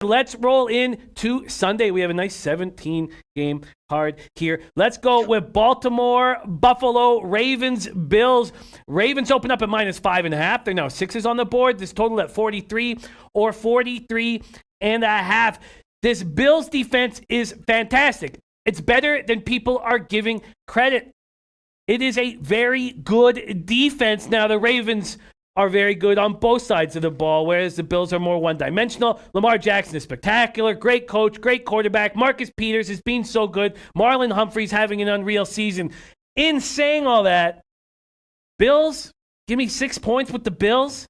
Let's roll in to Sunday. We have a nice 17-game card here. Let's go with Baltimore, Buffalo, Ravens, Bills. Ravens open up at -5.5. They're now 6s on the board. This total at 43 or 43.5. This Bills defense is fantastic. It's better than people are giving credit. It is a very good defense. Now, the Ravens are very good on both sides of the ball, whereas the Bills are more one-dimensional. Lamar Jackson is spectacular. Great coach, great quarterback. Marcus Peters is being so good. Marlon Humphrey's having an unreal season. In saying all that, Bills, give me 6 points with the Bills.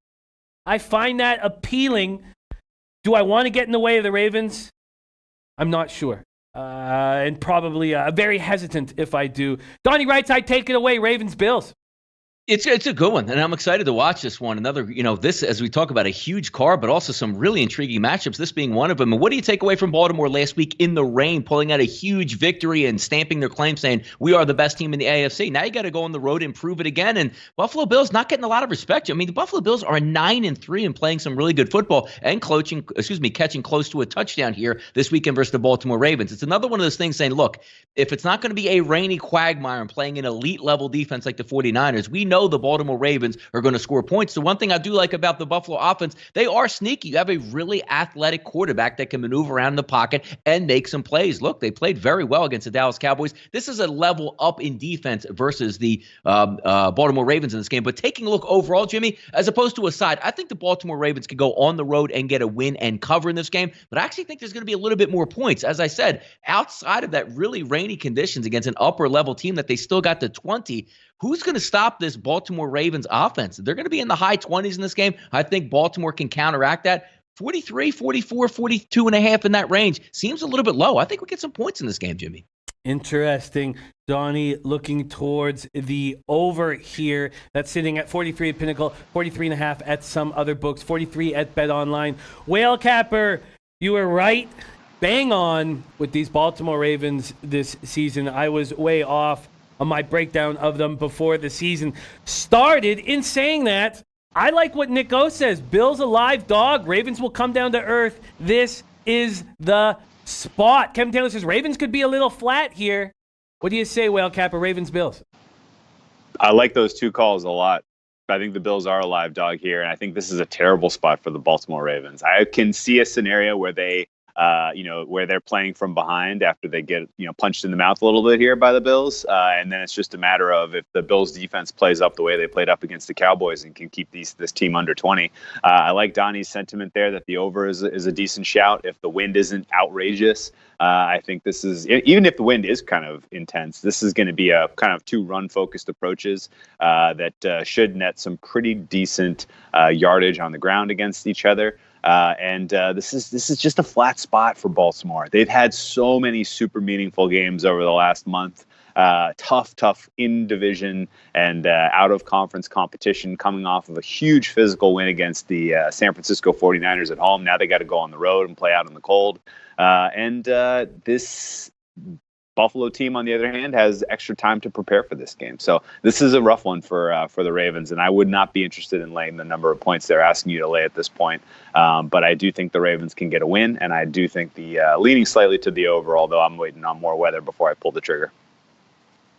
I find that appealing. Do I want to get in the way of the Ravens? I'm not sure. And probably very hesitant if I do. Donnie Rightside, take it away. Ravens, Bills. It's a good one, and I'm excited to watch this one. Another, this, as we talk about, a huge card, but also some really intriguing matchups, this being one of them. And what do you take away from Baltimore last week in the rain, pulling out a huge victory and stamping their claim, saying, we are the best team in the AFC? Now you got to go on the road and prove it again. And Buffalo Bills not getting a lot of respect. I mean, the Buffalo Bills are 9-3 and playing some really good football and catching close to a touchdown here this weekend versus the Baltimore Ravens. It's another one of those things saying, look, if it's not going to be a rainy quagmire and playing an elite level defense like the 49ers, we know the Baltimore Ravens are going to score points. The one thing I do like about the Buffalo offense, they are sneaky. You have a really athletic quarterback that can maneuver around in the pocket and make some plays. Look, they played very well against the Dallas Cowboys. This is a level up in defense versus the Baltimore Ravens in this game. But taking a look overall, Jimmy, as opposed to a side, I think the Baltimore Ravens could go on the road and get a win and cover in this game. But I actually think there's going to be a little bit more points. As I said, outside of that really rainy conditions against an upper level team that they still got to 20, who's going to stop this Baltimore Ravens offense? They're going to be in the high 20s in this game. I think Baltimore can counteract that. 43, 44, 42.5 in that range seems a little bit low. I think we get some points in this game, Jimmy. Interesting. Donnie looking towards the over here. That's sitting at 43 at Pinnacle, 43.5 at some other books, 43 at Bet Online. Whale Capper, you were right. Bang on with these Baltimore Ravens this season. I was way off on my breakdown of them before the season started. In saying that, I like what Nick O says. Bills a live dog. Ravens will come down to earth. This is the spot. Kevin Taylor says Ravens could be a little flat here. What do you say, Whale Capper? Ravens, Bills. I like those two calls a lot. I think the Bills are a live dog here, and I think this is a terrible spot for the Baltimore Ravens. I can see a scenario where they where they're playing from behind after they get, punched in the mouth a little bit here by the Bills. And then it's just a matter of if the Bills defense plays up the way they played up against the Cowboys and can keep this team under 20. I like Donnie's sentiment there that the over is a decent shout. If the wind isn't outrageous, I think this is, even if the wind is kind of intense, this is going to be a kind of two run-focused approaches that should net some pretty decent yardage on the ground against each other. This is just a flat spot for Baltimore. They've had so many super meaningful games over the last month. Tough in division and out of conference competition, coming off of a huge physical win against the San Francisco 49ers at home. Now they got to go on the road and play out in the cold. This Buffalo team, on the other hand, has extra time to prepare for this game. So this is a rough one for the Ravens, and I would not be interested in laying the number of points they're asking you to lay at this point. But I do think the Ravens can get a win, and I do think the leaning slightly to the over, although I'm waiting on more weather before I pull the trigger.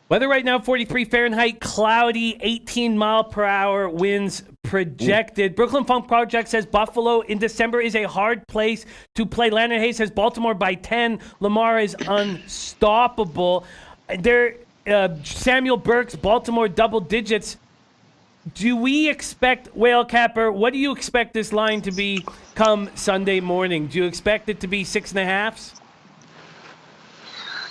Weather right now, 43 Fahrenheit, cloudy, 18-mile-per-hour winds projected. Brooklyn Funk Project says Buffalo in December is a hard place to play. Landon Hayes says Baltimore by 10. Lamar is unstoppable. Samuel Burks, Baltimore double digits. Do we expect, Whale Capper, what do you expect this line to be come Sunday morning? Do you expect it to be 6.5?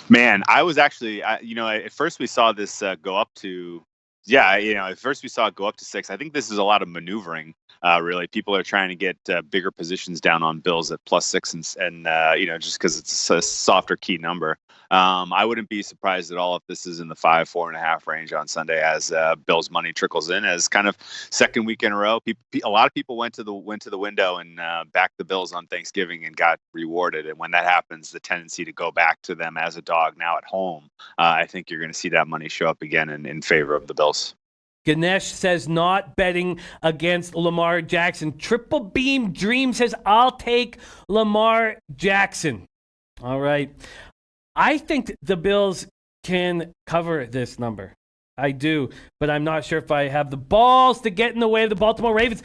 Man, I was actually, at first we saw this go up to, at first we saw it go up to 6. I think this is a lot of maneuvering, really. People are trying to get bigger positions down on Bills at +6 and just because it's a softer key number. I wouldn't be surprised at all if this is in the 5-4.5 range on Sunday as Bills money trickles in as kind of second week in a row. A lot of people went to the window and backed the Bills on Thanksgiving and got rewarded. And when that happens, the tendency to go back to them as a dog now at home, I think you're going to see that money show up again in favor of the Bills. Ganesh says not betting against Lamar Jackson. Triple Beam Dream says I'll take Lamar Jackson. All right. I think the Bills can cover this number. I do, but I'm not sure if I have the balls to get in the way of the Baltimore Ravens.